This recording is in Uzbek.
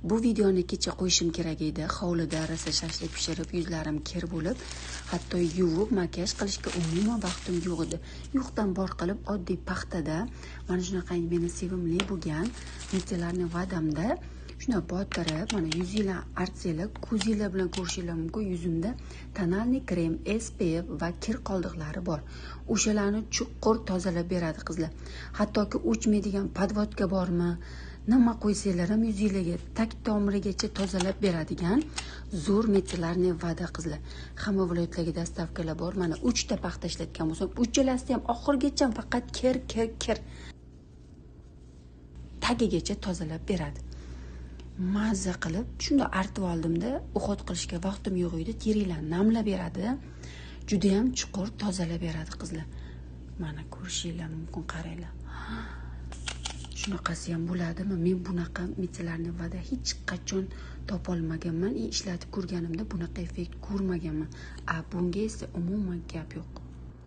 Bu videoni kecha qo'yishim kerak edi. Hovlida rosa shashlik pishirib, yuzlarim kir bo'lib, hatto yuvib, makiyaj qilishga umuman vaqtim yo'q edi. Yo'qdan bor qilib oddiy paxtada mana shunaqa meni sevimli bo'lgan mityalarni vadamda shuna botirib, mana yuzinglar artsanglar, ko'zinglar bilan ko'rishinglar mumkin. Yuzimda tonalniy krem, SPF va kir qoldiqlari bor. O'shalarni chuqur tozalab beradi qizlar. Hattoki o'chmaydigan podvodka bormi? Nima qo'ysanglar ham yuzinglarga tak tomirigacha tozalab beradigan zo'r mityalarni vada qizlar. Hamma viloyatlarga dastavkalar bor. Mana 3 ta paxta ishlatgan bo'lsam, uchalasida ham oxirgacha faqat kir tagigacha tozalab beradi. Mazza qilib shunda artib oldimda, uxot qilishga vaqtim yo'q edi, teringlarni namlab beradi. Juda ham chuqur tozalab beradi qizlar. Mana ko'rishinglar mumkin, qaranglar. Shunaqasi ham bo'ladimi? Men bunaqa mityalarni vada hech qachon topolmaganman. Ishlatib ko'rganimda bunaqa effekt ko'rmaganman. Bunga esa umuman gap yo'q.